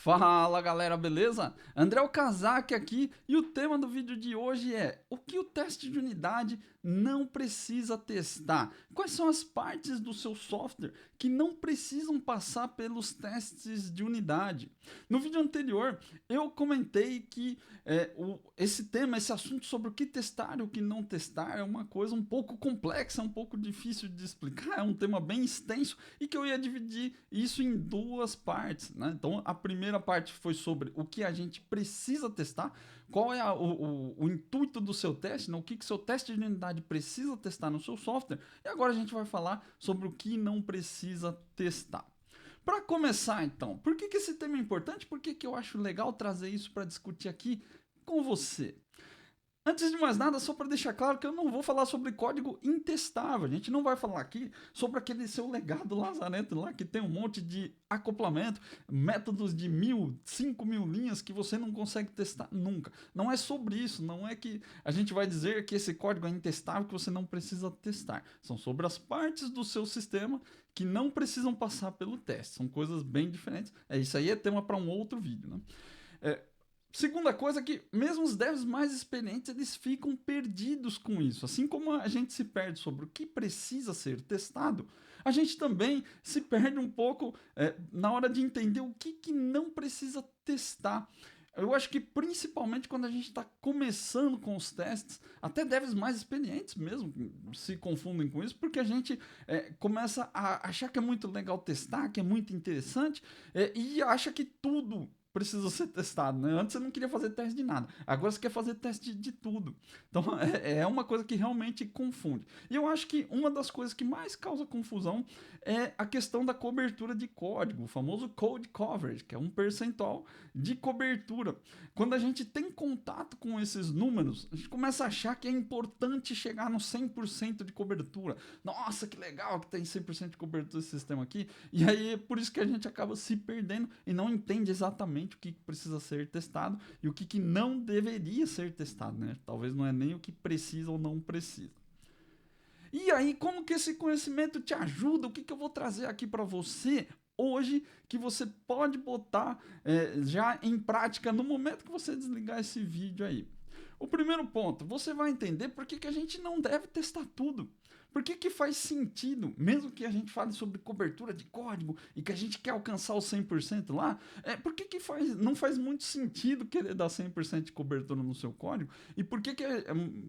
Fala galera, beleza? André Okazaki aqui e o tema do vídeo de hoje é o que o teste de unidade não precisa testar. Quais são as partes do seu software que não precisam passar pelos testes de unidade? No vídeo anterior eu comentei que esse tema, esse assunto sobre o que testar e o que não testar é uma coisa um pouco complexa, um pouco difícil de explicar, é um tema bem extenso e que eu ia dividir isso em duas partes, né? Então a primeira parte foi sobre o que a gente precisa testar, qual é o intuito do seu teste, né? O que seu teste de unidade precisa testar no seu software, e agora a gente vai falar sobre o que não precisa testar. Para começar, então, por que esse tema é importante? Por que eu acho legal trazer isso para discutir aqui com você? Antes de mais nada, só para deixar claro que eu não vou falar sobre código intestável. A gente não vai falar aqui sobre aquele seu legado lazarento lá que tem um monte de acoplamento, métodos de 1.000, 5.000 linhas que você não consegue testar nunca. Não é sobre isso, não é que a gente vai dizer que esse código é intestável, que você não precisa testar. São sobre as partes do seu sistema que não precisam passar pelo teste. São coisas bem diferentes. Isso aí é tema para um outro vídeo, né? Segunda coisa é que mesmo os devs mais experientes, eles ficam perdidos com isso. Assim como a gente se perde sobre o que precisa ser testado, a gente também se perde um pouco na hora de entender o que não precisa testar. Eu acho que principalmente quando a gente está começando com os testes, até devs mais experientes mesmo se confundem com isso, porque a gente começa a achar que é muito legal testar, que é muito interessante, e acha que tudo precisa ser testado, né? Antes você não queria fazer teste de nada, agora você quer fazer teste de tudo. Então é uma coisa que realmente confunde. E eu acho que uma das coisas que mais causa confusão é a questão da cobertura de código, o famoso code coverage, que é um percentual de cobertura. Quando a gente tem contato com esses números, a gente começa a achar que é importante chegar no 100% de cobertura. Nossa, que legal que tem 100% de cobertura esse sistema aqui. E aí é por isso que a gente acaba se perdendo e não entende exatamente o que precisa ser testado e o que não deveria ser testado, né? Talvez não é nem o que precisa ou não precisa. E aí, como que esse conhecimento te ajuda? O que eu vou trazer aqui para você hoje que você pode botar já em prática no momento que você desligar esse vídeo aí? O primeiro ponto, você vai entender por que a gente não deve testar tudo. Por que faz sentido, mesmo que a gente fale sobre cobertura de código e que a gente quer alcançar o 100% lá, por que não faz muito sentido querer dar 100% de cobertura no seu código? E por que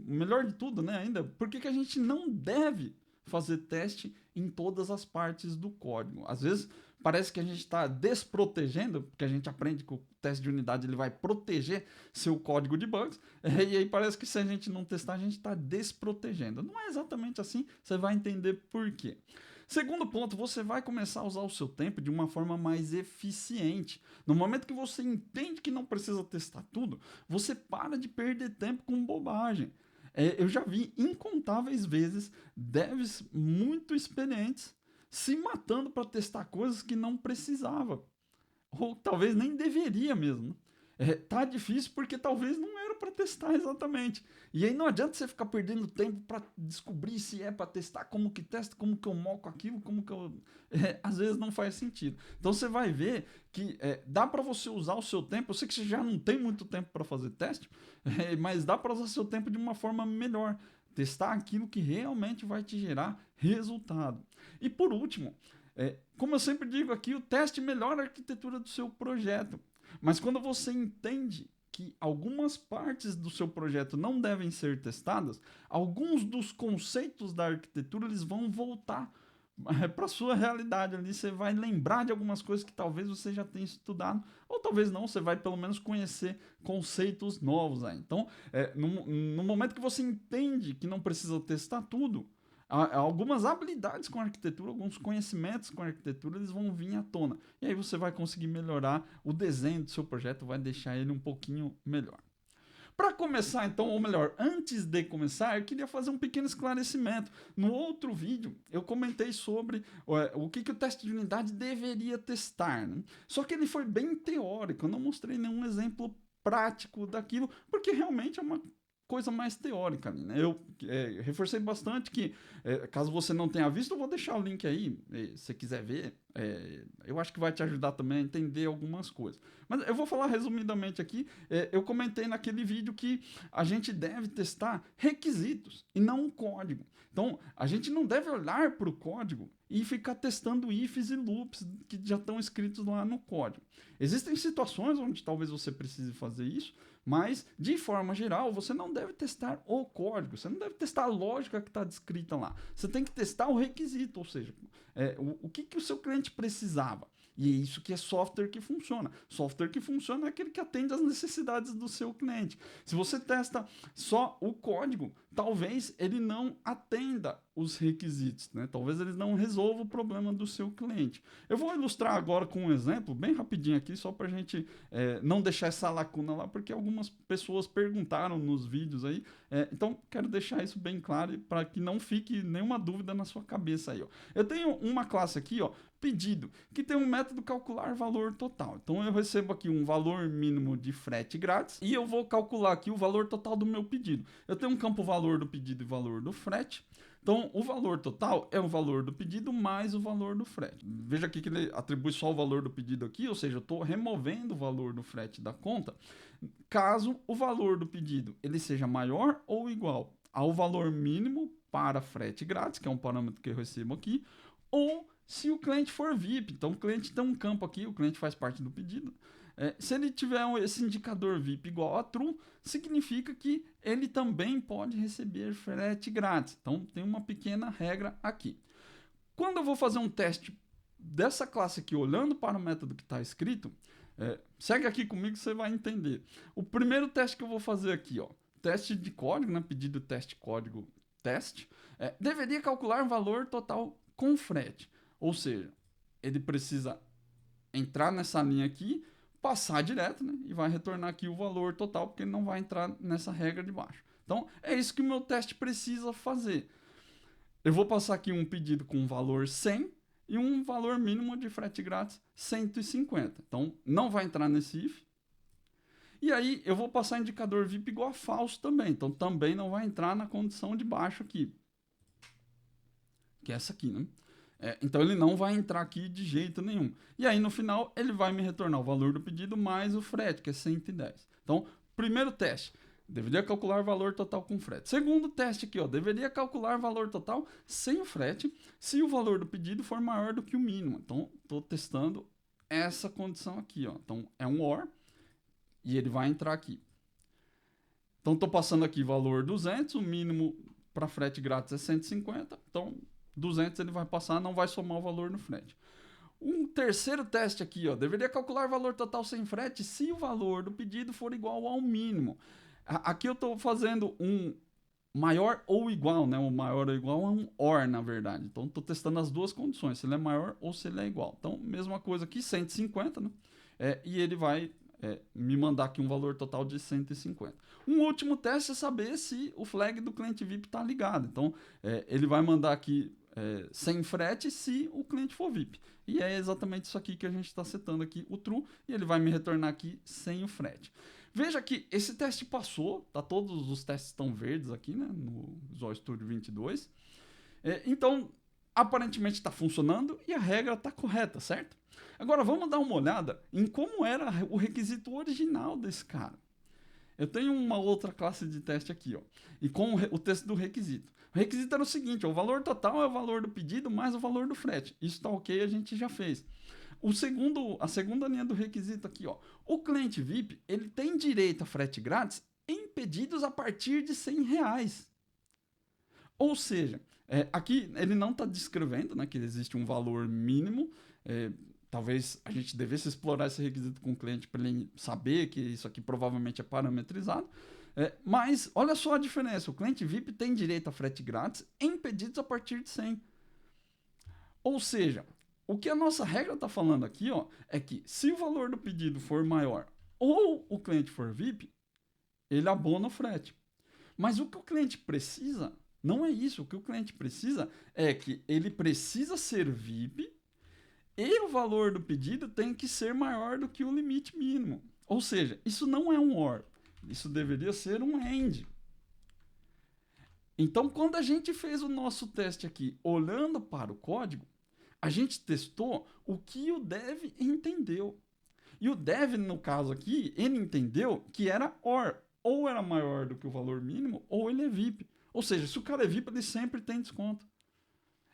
melhor de tudo, né, ainda, por que a gente não deve fazer teste em todas as partes do código? Às vezes parece que a gente está desprotegendo, porque a gente aprende que o teste de unidade ele vai proteger seu código de bugs, e aí parece que se a gente não testar, a gente está desprotegendo. Não é exatamente assim, você vai entender por quê. Segundo ponto, você vai começar a usar o seu tempo de uma forma mais eficiente. No momento que você entende que não precisa testar tudo, você para de perder tempo com bobagem. Eu já vi incontáveis vezes devs muito experientes se matando para testar coisas que não precisava. Ou talvez nem deveria mesmo. Tá difícil porque talvez não era para testar exatamente. E aí não adianta você ficar perdendo tempo para descobrir se é para testar, como que testa, como que eu moco aquilo, como que eu. Às vezes não faz sentido. Então você vai ver que dá para você usar o seu tempo. Eu sei que você já não tem muito tempo para fazer teste, mas dá para usar o seu tempo de uma forma melhor. Testar aquilo que realmente vai te gerar resultado. E por último, como eu sempre digo aqui, o teste melhora a arquitetura do seu projeto. Mas quando você entende que algumas partes do seu projeto não devem ser testadas, alguns dos conceitos da arquitetura eles vão voltar para a sua realidade ali. Você vai lembrar de algumas coisas que talvez você já tenha estudado, ou talvez não, você vai pelo menos conhecer conceitos novos aí. Então, no momento que você entende que não precisa testar tudo, algumas habilidades com arquitetura, alguns conhecimentos com arquitetura, eles vão vir à tona. E aí você vai conseguir melhorar o desenho do seu projeto, vai deixar ele um pouquinho melhor. Para começar, então, ou melhor, antes de começar, eu queria fazer um pequeno esclarecimento. No outro vídeo, eu comentei sobre o que o teste de unidade deveria testar, né? Só que ele foi bem teórico, eu não mostrei nenhum exemplo prático daquilo, porque realmente é uma coisa mais teórica ali, né? Eu reforcei bastante que, caso você não tenha visto, eu vou deixar o link aí, se você quiser ver. Eu acho que vai te ajudar também a entender algumas coisas. Mas eu vou falar resumidamente aqui. Eu comentei naquele vídeo que a gente deve testar requisitos e não um código. Então, a gente não deve olhar para o código e ficar testando ifs e loops que já estão escritos lá no código. Existem situações onde talvez você precise fazer isso, mas, de forma geral, você não deve testar o código, você não deve testar a lógica que está descrita lá. Você tem que testar o requisito, ou seja, o que o seu cliente precisava. E é isso que é software que funciona. Software que funciona é aquele que atende às necessidades do seu cliente. Se você testa só o código, talvez ele não atenda os requisitos, né? Talvez ele não resolva o problema do seu cliente. Eu vou ilustrar agora com um exemplo bem rapidinho aqui, só para a gente não deixar essa lacuna lá, porque algumas pessoas perguntaram nos vídeos aí. Então, quero deixar isso bem claro para que não fique nenhuma dúvida na sua cabeça aí, ó. Eu tenho uma classe aqui, ó, pedido, que tem um método calcular valor total. Então eu recebo aqui um valor mínimo de frete grátis e eu vou calcular aqui o valor total do meu pedido. Eu tenho um campo valor do pedido e valor do frete. Então, o valor total é o valor do pedido mais o valor do frete. Veja aqui que ele atribui só o valor do pedido aqui, ou seja, eu estou removendo o valor do frete da conta, caso o valor do pedido ele seja maior ou igual ao valor mínimo para frete grátis, que é um parâmetro que eu recebo aqui, ou se o cliente for VIP. Então, o cliente tem um campo aqui, o cliente faz parte do pedido. Se ele tiver esse indicador VIP igual a true, significa que ele também pode receber frete grátis. Então, tem uma pequena regra aqui. Quando eu vou fazer um teste dessa classe aqui, olhando para o método que está escrito, segue aqui comigo que você vai entender. O primeiro teste que eu vou fazer aqui, ó, teste de código, né, pedido teste código teste, deveria calcular o valor total com frete. Ou seja, ele precisa entrar nessa linha aqui, passar direto, né? E vai retornar aqui o valor total, porque ele não vai entrar nessa regra de baixo. Então, é isso que o meu teste precisa fazer. Eu vou passar aqui um pedido com valor 100 e um valor mínimo de frete grátis 150. Então, não vai entrar nesse if. E aí, eu vou passar indicador VIP igual a falso também. Então, também não vai entrar na condição de baixo aqui. Que é essa aqui, né? Então ele não vai entrar aqui de jeito nenhum. E aí no final ele vai me retornar o valor do pedido mais o frete, que é 110. Então, primeiro teste, deveria calcular o valor total com frete. Segundo teste aqui, ó, deveria calcular o valor total sem o frete, se o valor do pedido for maior do que o mínimo. Então, estou testando essa condição aqui, ó. Então, é um OR e ele vai entrar aqui. Então, estou passando aqui valor 200, o mínimo para frete grátis é 150, então 200 ele vai passar, não vai somar o valor no frete. Um terceiro teste aqui, ó, deveria calcular o valor total sem frete se o valor do pedido for igual ao mínimo. Aqui eu estou fazendo um maior ou igual, né? O maior ou igual é um OR, na verdade. Então, estou testando as duas condições, se ele é maior ou se ele é igual. Então, mesma coisa aqui, 150, né? E ele vai me mandar aqui um valor total de 150. Um último teste é saber se o flag do cliente VIP está ligado. Então, ele vai mandar aqui sem frete se o cliente for VIP. E é exatamente isso aqui que a gente está setando aqui, o true, e ele vai me retornar aqui sem o frete. Veja que esse teste passou, tá? Todos os testes estão verdes aqui, né, no Visual Studio 22. Então, aparentemente está funcionando e a regra está correta, certo? Agora, vamos dar uma olhada em como era o requisito original desse cara. Eu tenho uma outra classe de teste aqui, ó, e com o texto do requisito. O requisito era o seguinte, ó, o valor total é o valor do pedido mais o valor do frete. Isso está ok, a gente já fez. A segunda linha do requisito aqui, ó, o cliente VIP ele tem direito a frete grátis em pedidos a partir de R$100. Ou seja, aqui ele não está descrevendo, né, que existe um valor mínimo. Talvez a gente devesse explorar esse requisito com o cliente para ele saber que isso aqui provavelmente é parametrizado. Mas olha só a diferença, o cliente VIP tem direito a frete grátis em pedidos a partir de 100. Ou seja, o que a nossa regra está falando aqui, ó, é que se o valor do pedido for maior ou o cliente for VIP, ele abona o frete. Mas o que o cliente precisa não é isso. O que o cliente precisa é que ele precisa ser VIP e o valor do pedido tem que ser maior do que o limite mínimo. Ou seja, isso não é um OR. Isso deveria ser um AND. Então, quando a gente fez o nosso teste aqui, olhando para o código, a gente testou o que o dev entendeu. E o dev, no caso aqui, ele entendeu que era OR. Ou era maior do que o valor mínimo, ou ele é VIP. Ou seja, se o cara é VIP, ele sempre tem desconto.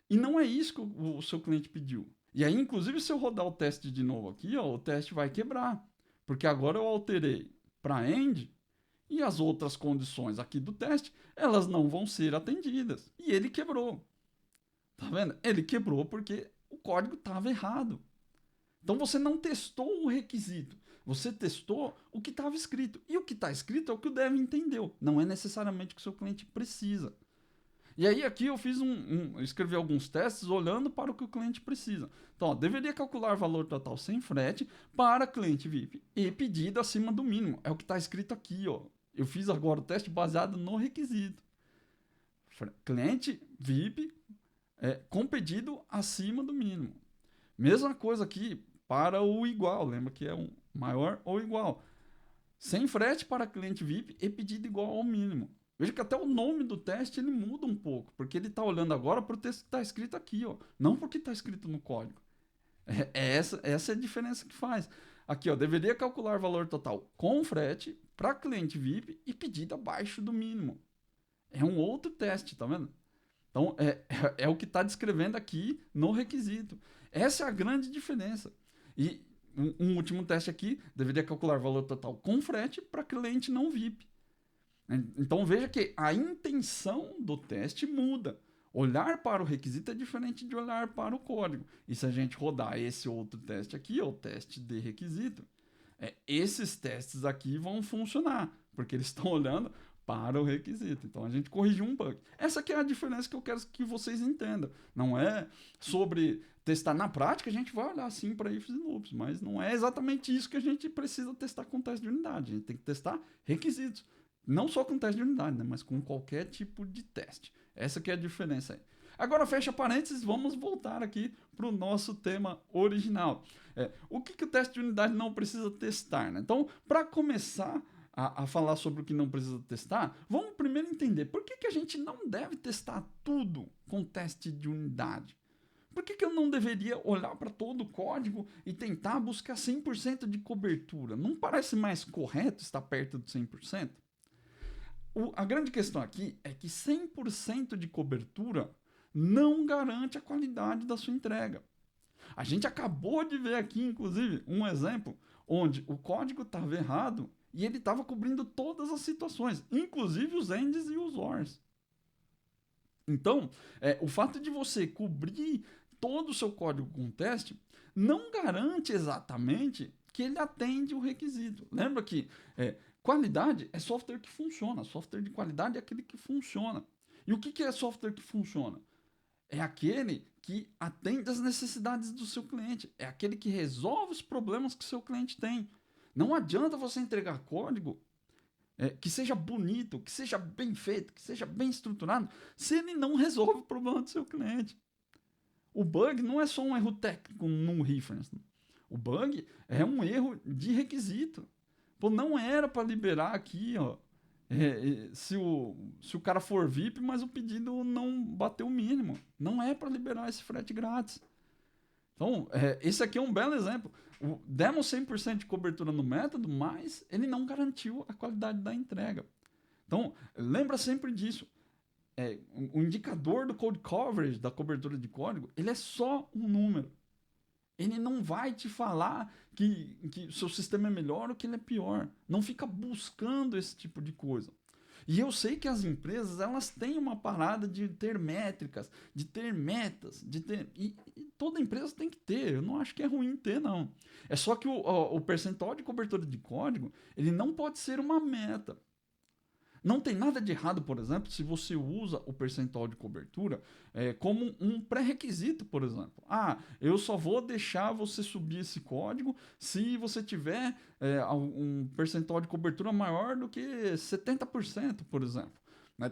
E não é isso que o seu cliente pediu. E aí, inclusive, se eu rodar o teste de novo aqui, ó, o teste vai quebrar. Porque agora eu alterei para end e as outras condições aqui do teste, elas não vão ser atendidas. E ele quebrou. Tá vendo? Ele quebrou porque o código estava errado. Então você não testou o requisito. Você testou o que estava escrito. E o que está escrito é o que o dev entendeu. Não é necessariamente o que o seu cliente precisa. E aí aqui eu fiz escrevi alguns testes olhando para o que o cliente precisa. Então, ó, deveria calcular valor total sem frete para cliente VIP e pedido acima do mínimo. É o que está escrito aqui, ó. Eu fiz agora o teste baseado no requisito. Cliente VIP com pedido acima do mínimo. Mesma coisa aqui para o igual. Lembra que é um maior ou igual. Sem frete para cliente VIP e pedido igual ao mínimo. Veja que até o nome do teste ele muda um pouco, porque ele está olhando agora para o texto que está escrito aqui, ó, não porque está escrito no código. Essa é a diferença que faz. Aqui, ó, deveria calcular valor total com frete para cliente VIP e pedido abaixo do mínimo. É um outro teste, tá vendo? Então, é o que está descrevendo aqui no requisito. Essa é a grande diferença. E um último teste aqui, deveria calcular valor total com frete para cliente não VIP. Então veja que a intenção do teste muda. Olhar para o requisito é diferente de olhar para o código. E se a gente rodar esse outro teste aqui, o teste de requisito, esses testes aqui vão funcionar, porque eles estão olhando para o requisito. Então a gente corrigiu um bug. Essa aqui é a diferença que eu quero que vocês entendam. Não é sobre testar na prática, a gente vai olhar sim para ifs e loops, mas não é exatamente isso que a gente precisa testar com teste de unidade. A gente tem que testar requisitos. Não só com teste de unidade, né, mas com qualquer tipo de teste. Essa que é a diferença aí. Agora, fecha parênteses, vamos voltar aqui para o nosso tema original. O que o teste de unidade não precisa testar? Né? Então, para começar a falar sobre o que não precisa testar, vamos primeiro entender por que a gente não deve testar tudo com teste de unidade. Por que eu não deveria olhar para todo o código e tentar buscar 100% de cobertura? Não parece mais correto estar perto de 100%? A grande questão aqui é que 100% de cobertura não garante a qualidade da sua entrega. A gente acabou de ver aqui, inclusive, um exemplo onde o código estava errado e ele estava cobrindo todas as situações, inclusive os ends e os ors. Então, o fato de você cobrir todo o seu código com teste não garante exatamente que ele atende o requisito. Lembra que qualidade é software que funciona. Software de qualidade é aquele que funciona. E o que é software que funciona? É aquele que atende às necessidades do seu cliente. É aquele que resolve os problemas que o seu cliente tem. Não adianta você entregar código que seja bonito, que seja bem feito, que seja bem estruturado, se ele não resolve o problema do seu cliente. O bug não é só um erro técnico num reference. O bug é um erro de requisito. Pô, não era para liberar aqui, ó. Se o cara for VIP, mas o pedido não bateu o mínimo. Não é para liberar esse frete grátis. Então, esse aqui é um belo exemplo. Demos 100% de cobertura no método, mas ele não garantiu a qualidade da entrega. Então, lembra sempre disso. O indicador do code coverage, da cobertura de código, ele é só um número. Ele não vai te falar que o seu sistema é melhor ou que ele é pior. Não fica buscando esse tipo de coisa. E eu sei que as empresas, elas têm uma parada de ter métricas, de ter metas, e toda empresa tem que ter. Eu não acho que é ruim ter, não. É só que o percentual de cobertura de código, ele não pode ser uma meta. Não tem nada de errado, por exemplo, se você usa o percentual de cobertura como um pré-requisito, por exemplo. Eu só vou deixar você subir esse código se você tiver um percentual de cobertura maior do que 70%, por exemplo.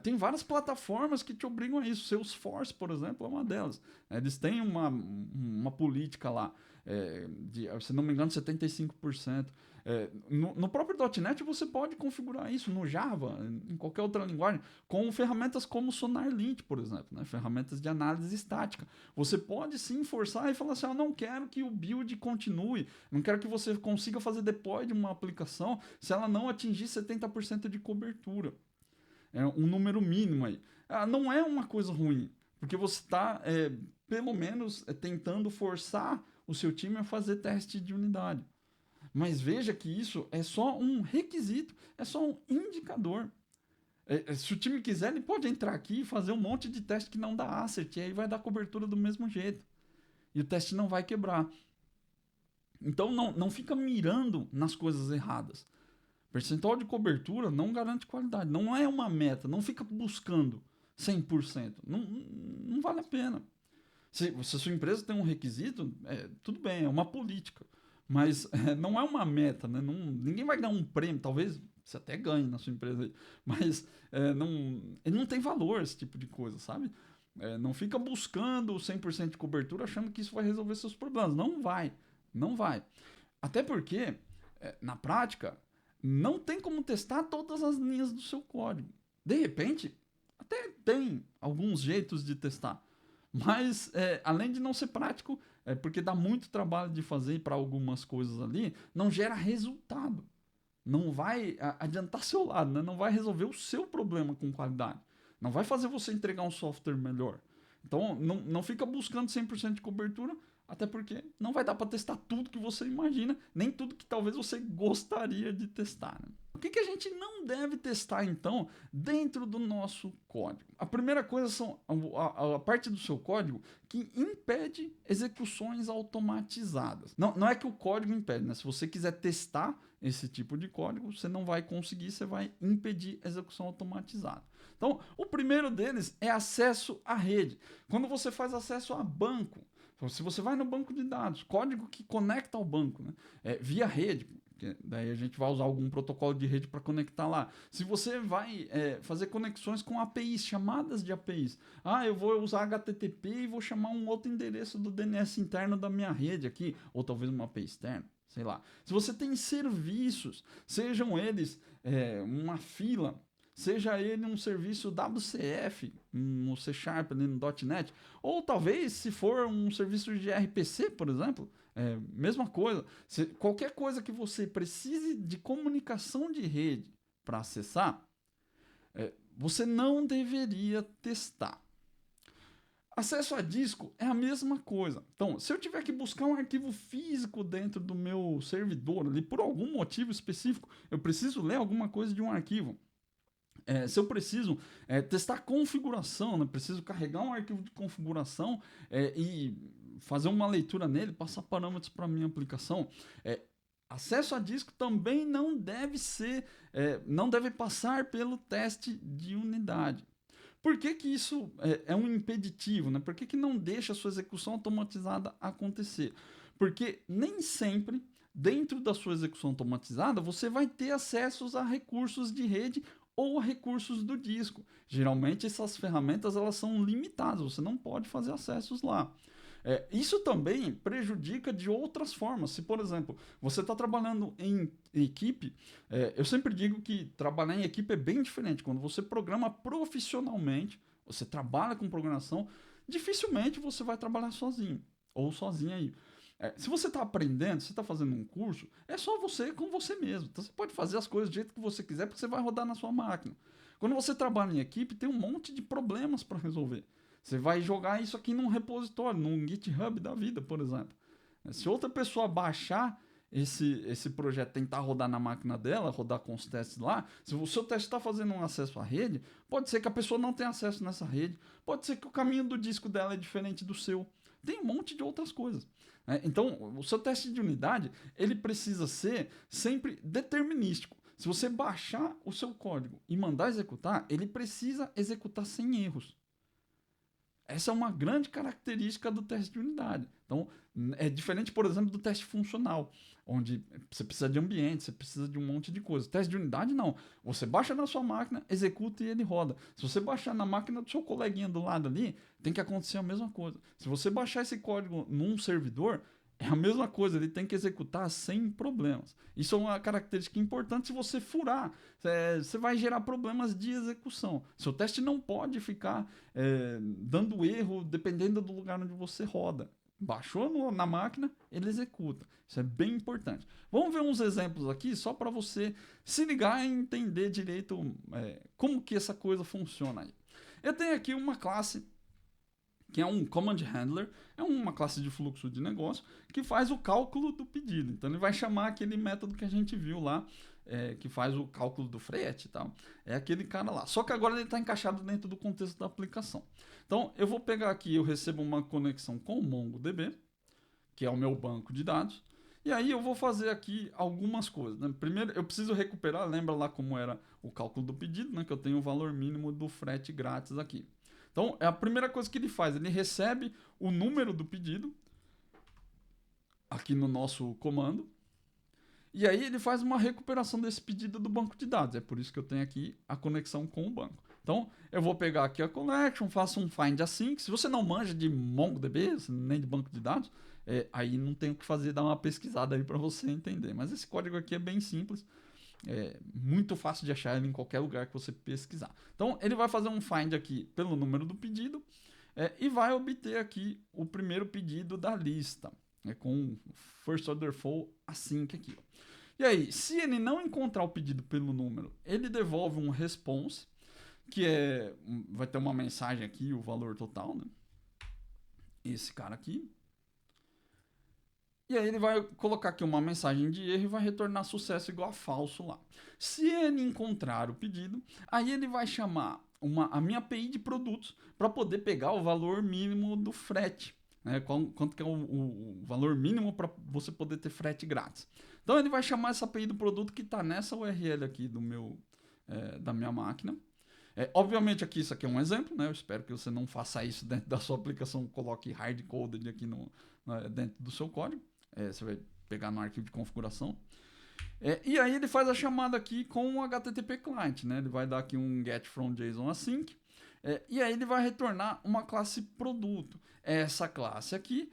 Tem várias plataformas que te obrigam a isso. Salesforce, por exemplo, é uma delas. Eles têm uma política lá, se não me engano, 75%. No próprio .NET você pode configurar isso, no Java, em qualquer outra linguagem, com ferramentas como SonarLint, por exemplo, né? Ferramentas de análise estática. Você pode sim forçar e falar assim, eu não quero que o build continue, não quero que você consiga fazer deploy de uma aplicação se ela não atingir 70% de cobertura. É um número mínimo aí. Não é uma coisa ruim, porque você está, pelo menos, tentando forçar o seu time a fazer teste de unidade. Mas veja que isso é só um requisito, é só um indicador. Se o time quiser, ele pode entrar aqui e fazer um monte de teste que não dá assert, e aí vai dar cobertura do mesmo jeito. E o teste não vai quebrar. Então não fica mirando nas coisas erradas. Percentual de cobertura não garante qualidade. Não é uma meta. Não fica buscando 100%. Não vale a pena. Se a sua empresa tem um requisito, tudo bem, é uma política. Mas não é uma meta, né? Ninguém vai ganhar um prêmio. Talvez você até ganhe na sua empresa aí. Mas ele não tem valor esse tipo de coisa, sabe? Não fica buscando 100% de cobertura achando que isso vai resolver seus problemas. Não vai. Não vai. Até porque, na prática, não tem como testar todas as linhas do seu código. De repente, até tem alguns jeitos de testar. Mas, além de não ser prático, porque dá muito trabalho de fazer para algumas coisas ali, não gera resultado. Não vai adiantar seu lado, né? Não vai resolver o seu problema com qualidade. Não vai fazer você entregar um software melhor. Então, não fica buscando 100% de cobertura, até porque não vai dar para testar tudo que você imagina, nem tudo que talvez você gostaria de testar. Né? O que a gente não deve testar, então, dentro do nosso código? A primeira coisa são a parte do seu código que impede execuções automatizadas. Não é que o código impede, né? Se você quiser testar esse tipo de código, você não vai conseguir, você vai impedir execução automatizada. Então, o primeiro deles é acesso à rede. Quando você faz acesso a banco, se você vai no banco de dados, código que conecta ao banco, né? Via rede, daí a gente vai usar algum protocolo de rede para conectar lá. Se você vai fazer conexões com APIs, chamadas de APIs. Eu vou usar HTTP e vou chamar um outro endereço do DNS interno da minha rede aqui, ou talvez uma API externa, sei lá. Se você tem serviços, sejam eles uma fila, seja ele um serviço WCF, no C Sharp, no .NET, ou talvez se for um serviço de RPC, por exemplo, mesma coisa. Qualquer coisa que você precise de comunicação de rede para acessar, você não deveria testar. Acesso a disco é a mesma coisa. Então, se eu tiver que buscar um arquivo físico dentro do meu servidor, ali, por algum motivo específico, eu preciso ler alguma coisa de um arquivo. Se eu preciso testar configuração, né? Preciso carregar um arquivo de configuração e fazer uma leitura nele, passar parâmetros para a minha aplicação. Acesso a disco também não deve não deve passar pelo teste de unidade. Por que isso é um impeditivo? Né? Por que não deixa a sua execução automatizada acontecer? Porque nem sempre, dentro da sua execução automatizada, você vai ter acessos a recursos de rede ou a recursos do disco. Geralmente essas ferramentas elas são limitadas, você não pode fazer acessos lá. Isso também prejudica de outras formas. Se, por exemplo, você está trabalhando em equipe, eu sempre digo que trabalhar em equipe é bem diferente. Quando você programa profissionalmente, você trabalha com programação, dificilmente você vai trabalhar sozinho ou sozinha aí. Se você está aprendendo, se está fazendo um curso, é só você com você mesmo. Então você pode fazer as coisas do jeito que você quiser, porque você vai rodar na sua máquina. Quando você trabalha em equipe, tem um monte de problemas para resolver. Você vai jogar isso aqui num repositório, num GitHub da vida, por exemplo. Se outra pessoa baixar esse projeto, tentar rodar na máquina dela, rodar com os testes lá, se o seu teste está fazendo um acesso à rede, pode ser que a pessoa não tenha acesso nessa rede, pode ser que o caminho do disco dela é diferente do seu. Tem um monte de outras coisas. Então, o seu teste de unidade, ele precisa ser sempre determinístico. Se você baixar o seu código e mandar executar, ele precisa executar sem erros. Essa é uma grande característica do teste de unidade. Então, é diferente, por exemplo, do teste funcional, onde você precisa de ambiente, você precisa de um monte de coisa. Teste de unidade, não. Você baixa na sua máquina, executa e ele roda. Se você baixar na máquina do seu coleguinha do lado ali, tem que acontecer a mesma coisa. Se você baixar esse código num servidor, É a mesma coisa, ele tem que executar sem problemas. Isso é uma característica importante. Se você furar, você vai gerar problemas de execução. Seu teste não pode ficar dando erro dependendo do lugar onde você roda. Baixou na máquina, ele executa. Isso é bem importante. Vamos ver uns exemplos aqui, só para você se ligar e entender direito como que essa coisa funciona aí. Eu tenho aqui uma classe que é um Command Handler, é uma classe de fluxo de negócio que faz o cálculo do pedido. Então ele vai chamar aquele método que a gente viu lá, que faz o cálculo do frete e tal. É aquele cara lá. Só que agora ele está encaixado dentro do contexto da aplicação. Então eu vou pegar aqui, eu recebo uma conexão com o MongoDB, que é o meu banco de dados. E aí eu vou fazer aqui algumas coisas. Né? Primeiro, eu preciso recuperar, lembra lá como era o cálculo do pedido, né? Que eu tenho o valor mínimo do frete grátis aqui. Então, é a primeira coisa que ele faz. Ele recebe o número do pedido aqui no nosso comando. E aí ele faz uma recuperação desse pedido do banco de dados. É por isso que eu tenho aqui a conexão com o banco. Então, eu vou pegar aqui a connection, faço um find async. Se você não manja de MongoDB, nem de banco de dados, aí não tem o que fazer, dar uma pesquisada aí para você entender. Mas esse código aqui é bem simples. É muito fácil de achar ele em qualquer lugar que você pesquisar. Então, ele vai fazer um find aqui pelo número do pedido e vai obter aqui o primeiro pedido da lista, com first order full async aqui. Ó. E aí, se ele não encontrar o pedido pelo número, ele devolve um response, que vai ter uma mensagem aqui, o valor total, né? Esse cara aqui. E aí ele vai colocar aqui uma mensagem de erro e vai retornar sucesso igual a falso lá. Se ele encontrar o pedido, aí ele vai chamar a minha API de produtos para poder pegar o valor mínimo do frete. Né? Quanto que é o valor mínimo para você poder ter frete grátis. Então ele vai chamar essa API do produto que está nessa URL aqui da minha máquina. Obviamente aqui isso aqui é um exemplo, né? Eu espero que você não faça isso dentro da sua aplicação, coloque hard-coded aqui dentro do seu código. Você vai pegar no arquivo de configuração. E aí ele faz a chamada aqui com o HTTP client, né? Ele vai dar aqui um get from JSON async. E aí ele vai retornar uma classe produto. Essa classe aqui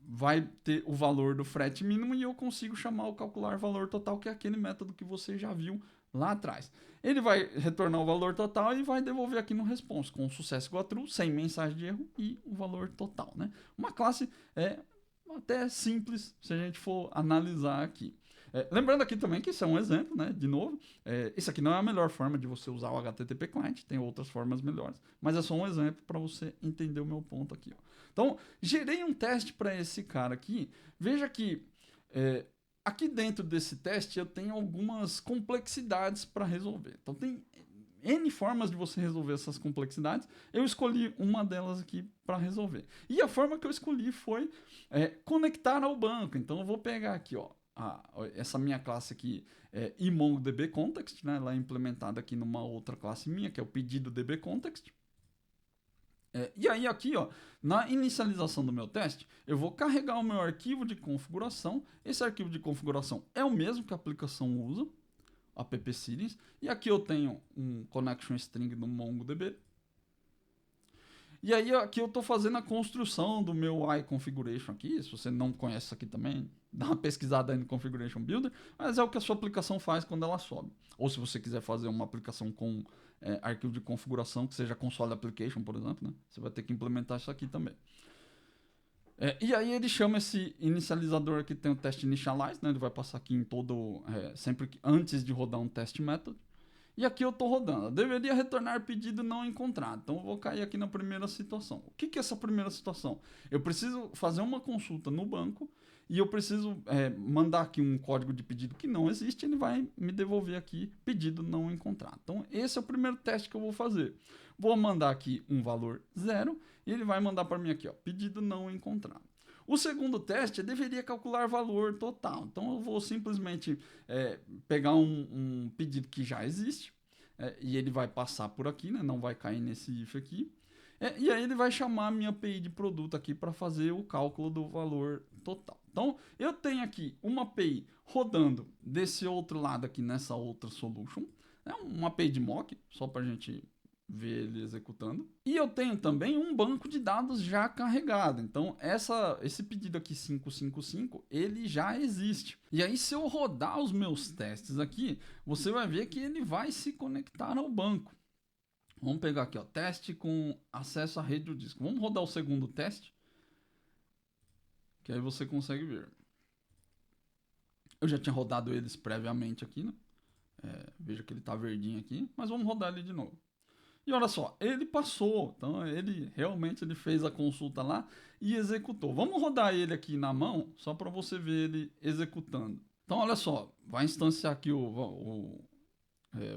vai ter o valor do frete mínimo e eu consigo chamar o calcular valor total, que é aquele método que você já viu lá atrás. Ele vai retornar o valor total e vai devolver aqui no response com sucesso igual a true, sem mensagem de erro e o valor total, né? Uma classe até simples se a gente for analisar aqui. Lembrando aqui também que isso é um exemplo, né? De novo, isso aqui não é a melhor forma de você usar o HTTP client, tem outras formas melhores, mas é só um exemplo para você entender o meu ponto aqui. Ó. Então, gerei um teste para esse cara aqui. Veja que aqui dentro desse teste eu tenho algumas complexidades para resolver. Então, tem N formas de você resolver essas complexidades. Eu escolhi uma delas aqui para resolver. E a forma que eu escolhi foi conectar ao banco. Então, eu vou pegar aqui, ó. Essa minha classe aqui é MongoDB_context, né? Ela é implementada aqui numa outra classe minha, que é o pedido DB_context. E aí aqui, ó, na inicialização do meu teste, eu vou carregar o meu arquivo de configuração. Esse arquivo de configuração é o mesmo que a aplicação usa, app series. E aqui eu tenho um connection string do MongoDB. E aí aqui eu estou fazendo a construção do meu iConfiguration aqui. Se você não conhece isso aqui também, dá uma pesquisada aí no Configuration Builder. Mas é o que a sua aplicação faz quando ela sobe. Ou se você quiser fazer uma aplicação com arquivo de configuração, que seja console application, por exemplo, né? Você vai ter que implementar isso aqui também. E aí ele chama esse inicializador aqui, tem o teste initialize, né? Ele vai passar aqui em todo, sempre antes de rodar um test method. E aqui eu estou rodando. Deveria retornar pedido não encontrado. Então eu vou cair aqui na primeira situação. O que é essa primeira situação? Eu preciso fazer uma consulta no banco e eu preciso mandar aqui um código de pedido que não existe. Ele vai me devolver aqui pedido não encontrado. Então esse é o primeiro teste que eu vou fazer. Vou mandar aqui um valor 0 e ele vai mandar para mim aqui, ó, pedido não encontrado. O segundo teste deveria calcular valor total. Então eu vou simplesmente pegar um pedido que já existe e ele vai passar por aqui, né? Não vai cair nesse if aqui. E aí ele vai chamar a minha API de produto aqui para fazer o cálculo do valor total. Então eu tenho aqui uma API rodando desse outro lado aqui nessa outra solution. Uma API de mock, só para a gente ver ele executando. E eu tenho também um banco de dados já carregado. Então, esse pedido aqui 555, ele já existe. E aí, se eu rodar os meus testes aqui, você vai ver que ele vai se conectar ao banco. Vamos pegar aqui, ó, teste com acesso à rede do disco. Vamos rodar o segundo teste, que aí você consegue ver. Eu já tinha rodado eles previamente aqui, né? Veja que ele tá verdinho aqui, mas vamos rodar ele de novo. E olha só, ele passou, então ele realmente ele fez a consulta lá e executou. Vamos rodar ele aqui na mão, só para você ver ele executando. Então olha só, vai instanciar aqui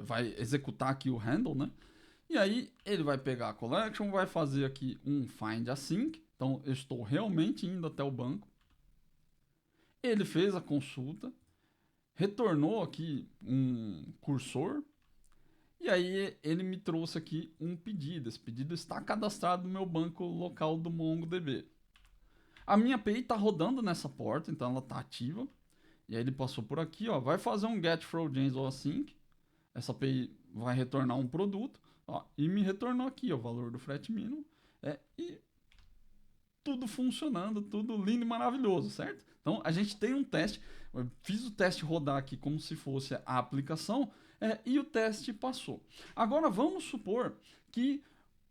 vai executar aqui o handle, né? E aí ele vai pegar a collection, vai fazer aqui um find async. Então eu estou realmente indo até o banco. Ele fez a consulta, retornou aqui um cursor. E aí ele me trouxe aqui um pedido. Esse pedido está cadastrado no meu banco local do MongoDB. A minha API está rodando nessa porta, então ela está ativa. E aí ele passou por aqui, ó, vai fazer um get from JSON async. Essa API vai retornar um produto, ó, e me retornou aqui ó, o valor do frete mínimo. E tudo funcionando, tudo lindo e maravilhoso, certo? Então a gente tem um teste. Eu fiz o teste rodar aqui como se fosse a aplicação. E o teste passou. Agora vamos supor que,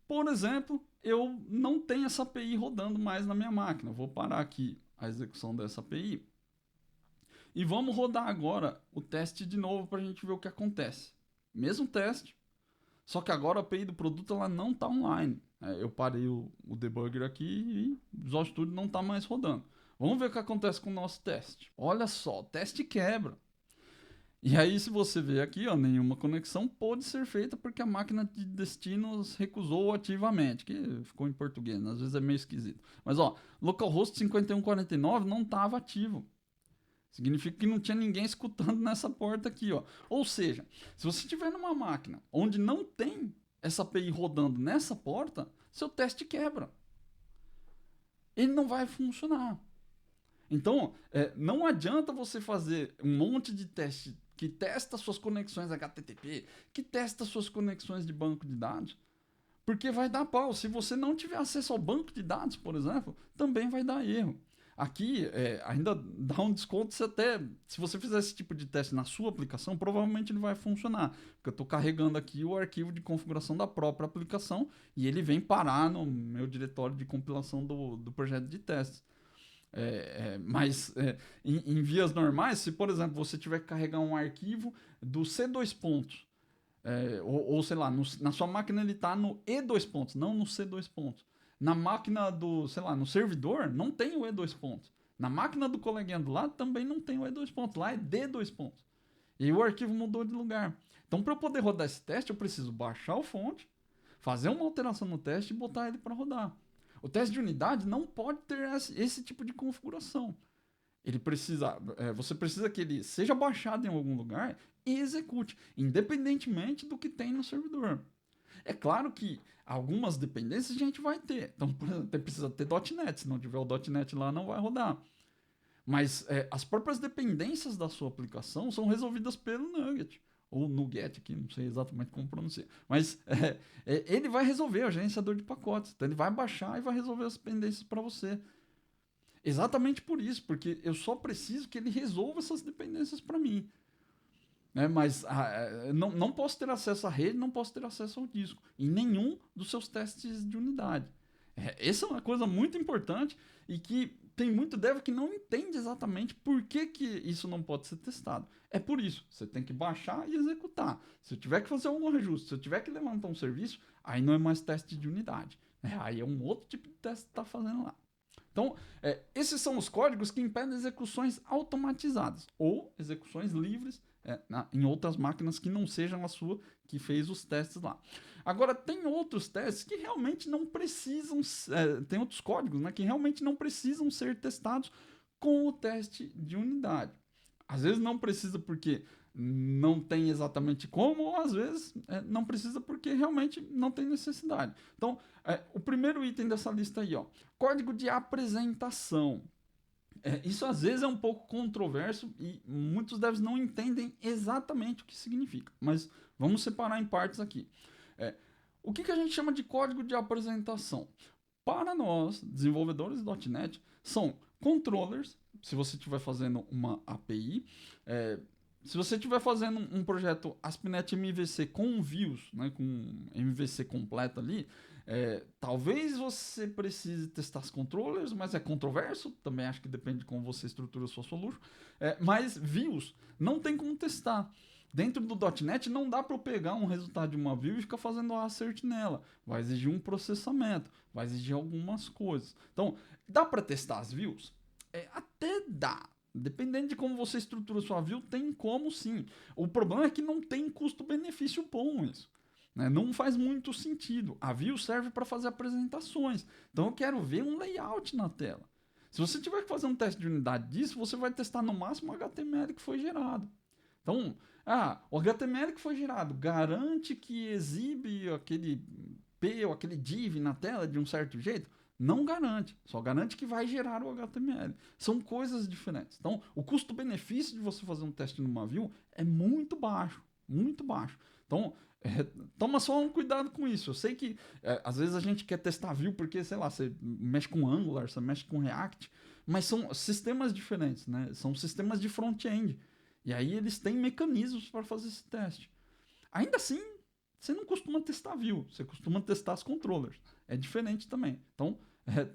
por exemplo, eu não tenho essa API rodando mais na minha máquina. Eu vou parar aqui a execução dessa API e vamos rodar agora o teste de novo para a gente ver o que acontece. Mesmo teste, só que agora a API do produto ela não está online. Eu parei o debugger aqui e o Visual Studio não está mais rodando. Vamos ver o que acontece com o nosso teste. Olha só, o teste quebra. E aí, se você ver aqui, ó, nenhuma conexão pode ser feita porque a máquina de destinos recusou ativamente, que ficou em português, né? Às vezes é meio esquisito. Mas, ó, localhost 5149 não estava ativo. Significa que não tinha ninguém escutando nessa porta aqui, ó. Ou seja, se você estiver numa máquina onde não tem essa API rodando nessa porta, seu teste quebra. Ele não vai funcionar. Então, não adianta você fazer um monte de teste que testa suas conexões HTTP, que testa suas conexões de banco de dados, porque vai dar pau. Se você não tiver acesso ao banco de dados, por exemplo, também vai dar erro. Aqui, ainda dá um desconto se você fizer esse tipo de teste na sua aplicação, provavelmente ele vai funcionar. Porque eu estou carregando aqui o arquivo de configuração da própria aplicação e ele vem parar no meu diretório de compilação do projeto de testes. Mas em vias normais, se por exemplo você tiver que carregar um arquivo do C2 pontos, ou sei lá, na sua máquina ele está no E2 pontos, não no C2 pontos. Na máquina sei lá, no servidor não tem o E2 pontos. Na máquina do coleguinha do lado também não tem o E2 pontos, lá é D2 pontos. E o arquivo mudou de lugar. Então para eu poder rodar esse teste eu preciso baixar o fonte, fazer uma alteração no teste e botar ele para rodar. O teste de unidade não pode ter esse tipo de configuração. Você precisa que ele seja baixado em algum lugar e execute, independentemente do que tem no servidor. É claro que algumas dependências a gente vai ter. Então, por exemplo, precisa ter .NET. Se não tiver o .NET lá, não vai rodar. Mas as próprias dependências da sua aplicação são resolvidas pelo Nugget. Ou Nuget aqui, não sei exatamente como pronunciar. Mas ele vai resolver, o gerenciador de pacotes. Então ele vai baixar e vai resolver as dependências para você. Exatamente por isso, porque eu só preciso que ele resolva essas dependências para mim. Mas não posso ter acesso à rede, não posso ter acesso ao disco. Em nenhum dos seus testes de unidade. Essa é uma coisa muito importante e que tem muito dev que não entende exatamente por que isso não pode ser testado. É por isso, você tem que baixar e executar. Se eu tiver que fazer algum ajuste, se eu tiver que levantar um serviço, aí não é mais teste de unidade. Aí é um outro tipo de teste que está fazendo lá. Então, esses são os códigos que impedem execuções automatizadas ou execuções livres em outras máquinas que não sejam a sua que fez os testes lá. Agora, tem outros testes que realmente não precisam, tem outros códigos, né, que realmente não precisam ser testados com o teste de unidade. Às vezes não precisa porque não tem exatamente como, ou às vezes não precisa porque realmente não tem necessidade. Então, o primeiro item dessa lista aí, ó, código de apresentação. Isso às vezes é um pouco controverso e muitos devs não entendem exatamente o que significa, mas vamos separar em partes aqui. O que a gente chama de código de apresentação? Para nós, desenvolvedores do .NET, são controllers, se você estiver fazendo uma API, se você estiver fazendo um projeto ASP.NET MVC com views, né, com MVC completo ali, talvez você precise testar as controllers, mas é controverso, também acho que depende de como você estrutura a sua solution, mas views não tem como testar. Dentro do .NET não dá para eu pegar um resultado de uma view e ficar fazendo assert nela. Vai exigir um processamento, vai exigir algumas coisas. Então, dá para testar as views? Até dá. Dependendo de como você estrutura sua view, tem como sim. O problema é que não tem custo-benefício bom isso. Né? Não faz muito sentido. A view serve para fazer apresentações. Então eu quero ver um layout na tela. Se você tiver que fazer um teste de unidade disso, você vai testar no máximo o HTML que foi gerado. Então, o HTML que foi gerado garante que exibe aquele P ou aquele div na tela de um certo jeito? Não garante, só garante que vai gerar o HTML. São coisas diferentes. Então, o custo-benefício de você fazer um teste numa view é muito baixo, muito baixo. Então, toma só um cuidado com isso. Eu sei que às vezes a gente quer testar view porque, sei lá, você mexe com Angular, você mexe com React, mas são sistemas diferentes, né? São sistemas de front-end. E aí eles têm mecanismos para fazer esse teste. Ainda assim, você não costuma testar view, você costuma testar as controllers. É diferente também. Então,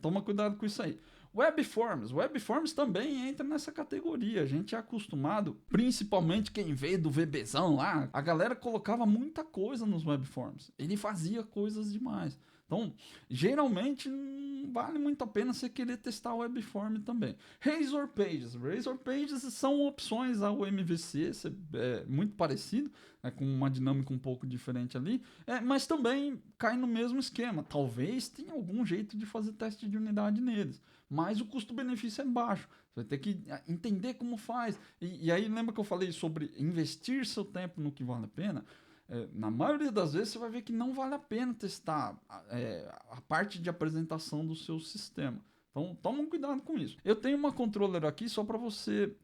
toma cuidado com isso aí. Webforms também entra nessa categoria. A gente é acostumado, principalmente quem veio do VBzão lá, a galera colocava muita coisa nos webforms. Ele fazia coisas demais. Então, geralmente, não vale muito a pena você querer testar o webform também. Razor Pages são opções ao MVC, é muito parecido, com uma dinâmica um pouco diferente ali, mas também cai no mesmo esquema. Talvez tenha algum jeito de fazer teste de unidade neles, mas o custo-benefício é baixo. Você vai ter que entender como faz. E aí, lembra que eu falei sobre investir seu tempo no que vale a pena? Na maioria das vezes você vai ver que não vale a pena testar a parte de apresentação do seu sistema. Então, toma um cuidado com isso. Eu tenho uma controller aqui só para você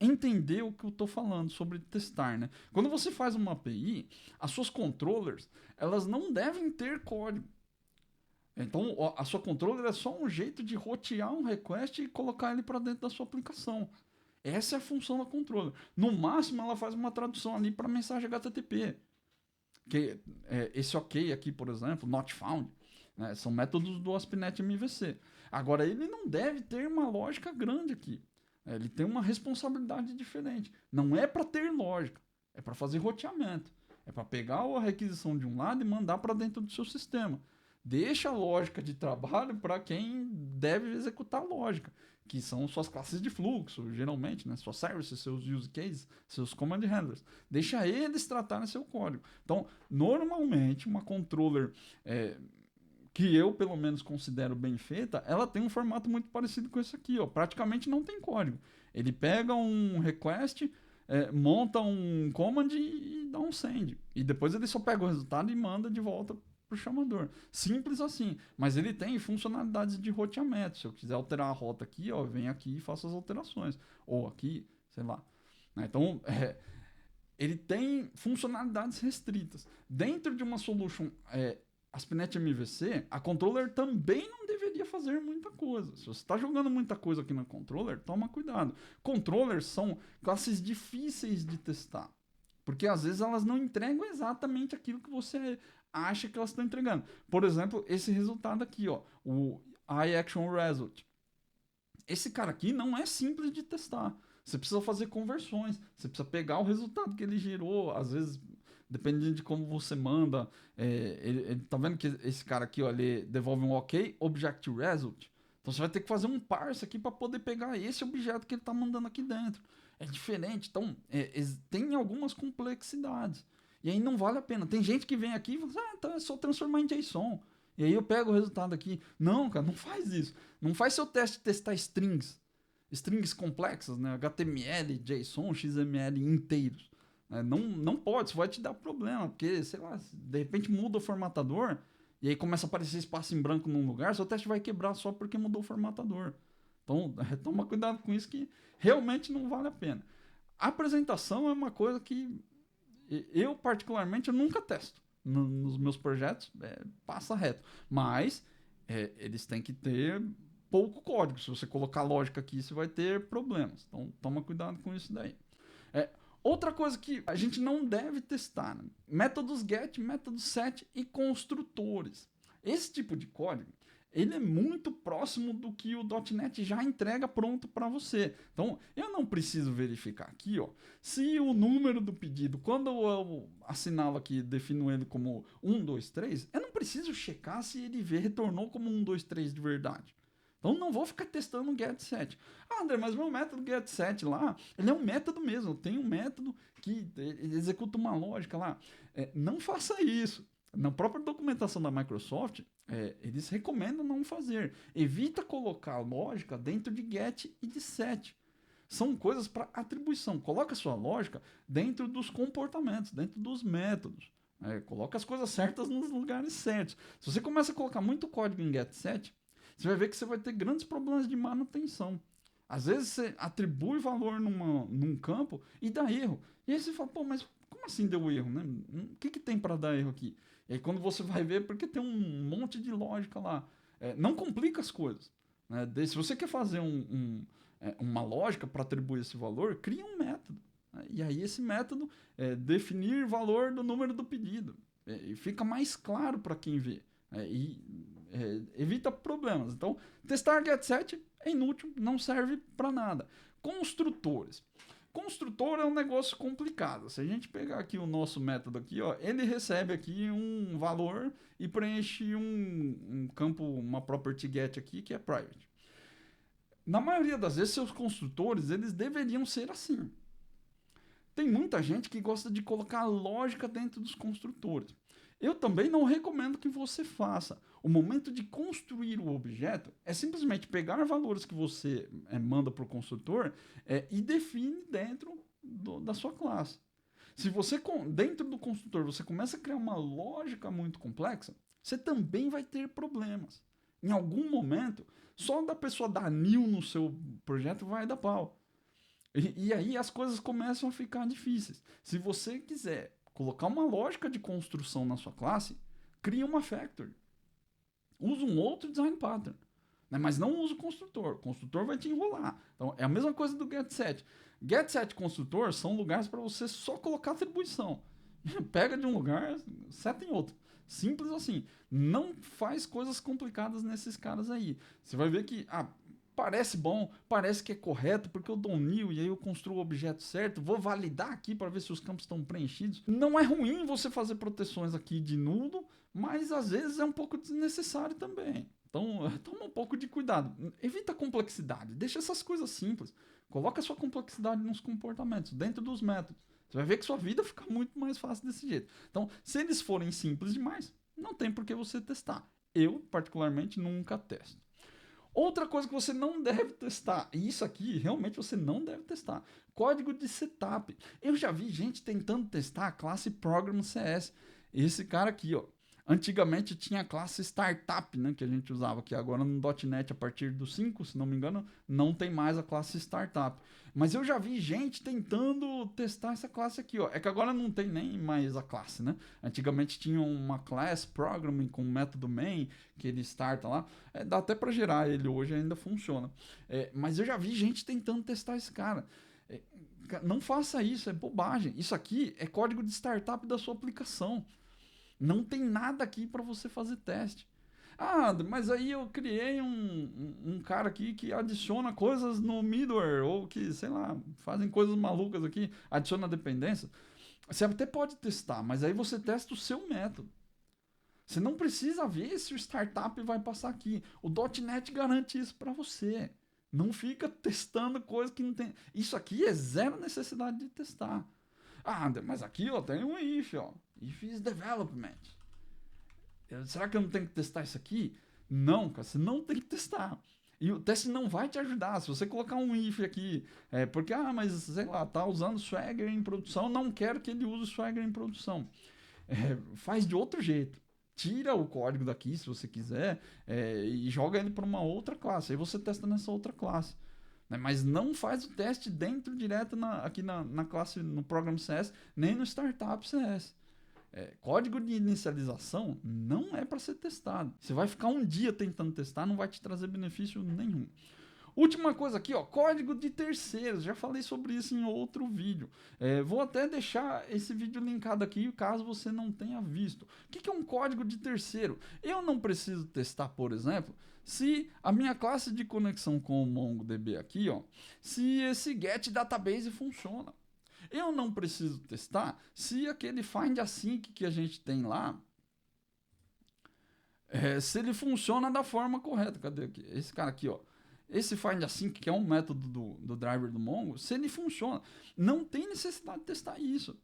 entender o que eu estou falando sobre testar, né? Quando você faz uma API, as suas controllers, elas não devem ter código. Então, a sua controller é só um jeito de rotear um request e colocar ele para dentro da sua aplicação. Essa é a função da controller. No máximo, ela faz uma tradução ali para mensagem HTTP. Que esse OK aqui, por exemplo, not found, né, são métodos do ASP.NET MVC. Agora, ele não deve ter uma lógica grande aqui. Ele tem uma responsabilidade diferente. Não é para ter lógica, é para fazer roteamento. É para pegar a requisição de um lado e mandar para dentro do seu sistema. Deixa a lógica de trabalho para quem deve executar a lógica, que são suas classes de fluxo, geralmente, né? Suas services, seus use cases, seus command handlers. Deixa eles tratarem seu código. Então, normalmente, uma controller que eu, pelo menos, considero bem feita, ela tem um formato muito parecido com esse aqui, ó. Praticamente não tem código. Ele pega um request, monta um command e dá um send. E depois ele só pega o resultado e manda de volta pro chamador. Simples assim. Mas ele tem funcionalidades de roteamento. Se eu quiser alterar a rota aqui, ó, vem aqui e faço as alterações. Ou aqui, sei lá. Então, ele tem funcionalidades restritas. Dentro de uma solution ASP.NET MVC, a controller também não deveria fazer muita coisa. Se você está jogando muita coisa aqui na controller, toma cuidado. Controllers são classes difíceis de testar. Porque às vezes elas não entregam exatamente aquilo que você acha que elas estão entregando. Por exemplo, esse resultado aqui, ó, o iActionResult. Esse cara aqui não é simples de testar. Você precisa fazer conversões, você precisa pegar o resultado que ele gerou, às vezes, dependendo de como você manda, ele tá vendo que esse cara aqui, ó, ele devolve um OK, Object Result. Então você vai ter que fazer um parse aqui para poder pegar esse objeto que ele está mandando aqui dentro. É diferente, então tem algumas complexidades. E aí não vale a pena. Tem gente que vem aqui e fala, então é só transformar em JSON. E aí eu pego o resultado aqui. Não, cara, não faz isso. Não faz seu teste testar strings. Strings complexas, né? HTML, JSON, XML inteiros. Não pode, isso vai te dar problema. Porque, sei lá, de repente muda o formatador e aí começa a aparecer espaço em branco num lugar, seu teste vai quebrar só porque mudou o formatador. Então, toma cuidado com isso que realmente não vale a pena. A apresentação é uma coisa que eu, particularmente, eu nunca testo. nos meus projetos, passa reto. Mas eles têm que ter pouco código. Se você colocar lógica aqui, você vai ter problemas. Então, toma cuidado com isso daí. Outra coisa que a gente não deve testar, né? Métodos get, métodos set e construtores. Esse tipo de código, ele é muito próximo do que o .NET já entrega pronto para você. Então, eu não preciso verificar aqui, ó, se o número do pedido, quando eu assinalo aqui, defino ele como 1, 2, 3, eu não preciso checar se ele retornou como 1, 2, 3 de verdade. Então, não vou ficar testando o getSet. Ah, André, mas meu método getSet lá, ele é um método mesmo. Tem um método que executa uma lógica lá. Não faça isso. Na própria documentação da Microsoft, eles recomendam não fazer. Evita colocar lógica dentro de get e de set. São coisas para atribuição. Coloca a sua lógica dentro dos comportamentos, dentro dos métodos. Coloca as coisas certas nos lugares certos. Se você começa a colocar muito código em get set, você vai ver que você vai ter grandes problemas de manutenção. Às vezes você atribui valor num campo e dá erro. E aí você fala, pô, mas como assim deu erro, né? O que tem para dar erro aqui? E aí quando você vai ver, porque tem um monte de lógica lá. Não complica as coisas. Né? Se você quer fazer uma lógica para atribuir esse valor, cria um método. Né? E aí esse método é definir valor do número do pedido. E fica mais claro para quem vê. Evita problemas. Então, testar getSet é inútil, não serve para nada. Construtores. Construtor é um negócio complicado. Se a gente pegar aqui o nosso método aqui, ó, ele recebe aqui um valor e preenche um campo, uma property get aqui que é private. Na maioria das vezes, seus construtores, eles deveriam ser assim. Tem muita gente que gosta de colocar lógica dentro dos construtores. Eu também não recomendo que você faça. O momento de construir o objeto é simplesmente pegar valores que você manda para o construtor e define dentro da sua classe. Se você, dentro do construtor, você começa a criar uma lógica muito complexa, você também vai ter problemas. Em algum momento, só da pessoa dar new no seu projeto vai dar pau. E aí as coisas começam a ficar difíceis. Se você quiser colocar uma lógica de construção na sua classe, cria uma factory. Usa um outro design pattern. Né? Mas não usa o construtor. O construtor vai te enrolar. Então, é a mesma coisa do getSet. getSet e construtor são lugares para você só colocar atribuição. Pega de um lugar, seta em outro. Simples assim. Não faz coisas complicadas nesses caras aí. Você vai ver que parece bom, parece que é correto, porque eu dou um new e aí eu construo o objeto certo, vou validar aqui para ver se os campos estão preenchidos. Não é ruim você fazer proteções aqui de nulo, mas às vezes é um pouco desnecessário também. Então, toma um pouco de cuidado. Evita a complexidade, deixa essas coisas simples. Coloca a sua complexidade nos comportamentos, dentro dos métodos. Você vai ver que sua vida fica muito mais fácil desse jeito. Então, se eles forem simples demais, não tem por que você testar. Eu, particularmente, nunca testo. Outra coisa que você não deve testar, e isso aqui realmente você não deve testar, código de setup. Eu já vi gente tentando testar a classe Program CS. Esse cara aqui, ó. Antigamente tinha a classe Startup, né, que a gente usava, que agora no .NET, a partir do 5, se não me engano, não tem mais a classe Startup. Mas eu já vi gente tentando testar essa classe aqui, ó. É que agora não tem nem mais a classe, né? Antigamente tinha uma class programming com o método main, que ele starta lá. Dá até para gerar ele, hoje ainda funciona. Mas eu já vi gente tentando testar esse cara. Não faça isso, é bobagem. Isso aqui é código de startup da sua aplicação. Não tem nada aqui para você fazer teste. Mas aí eu criei um cara aqui que adiciona coisas no middleware, ou que, sei lá, fazem coisas malucas aqui, adiciona dependência. Você até pode testar, mas aí você testa o seu método. Você não precisa ver se o startup vai passar aqui. O .NET garante isso para você. Não fica testando coisa que não tem. Isso aqui é zero necessidade de testar. Mas aqui ó, tem um if, ó. If is development. Será que eu não tenho que testar isso aqui? Não, cara, você não tem que testar. E o teste não vai te ajudar. Se você colocar um if aqui, porque, mas sei lá, tá usando Swagger em produção, não quero que ele use Swagger em produção. Faz de outro jeito. Tira o código daqui, se você quiser, e joga ele para uma outra classe. Aí você testa nessa outra classe. Mas não faz o teste direto aqui na classe, no Program CS, nem no Startup CS. Código de inicialização não é para ser testado. Você vai ficar um dia tentando testar, não vai te trazer benefício nenhum. Última coisa aqui, ó, código de terceiros. Já falei sobre isso em outro vídeo. Vou até deixar esse vídeo linkado aqui, caso você não tenha visto. O que é um código de terceiro? Eu não preciso testar, por exemplo, se a minha classe de conexão com o MongoDB aqui, ó, se esse get database funciona. Eu não preciso testar se aquele find async que a gente tem lá, se ele funciona da forma correta. Cadê aqui? Esse cara aqui, ó. Esse find async, que é um método do driver do Mongo, se ele funciona, não tem necessidade de testar isso.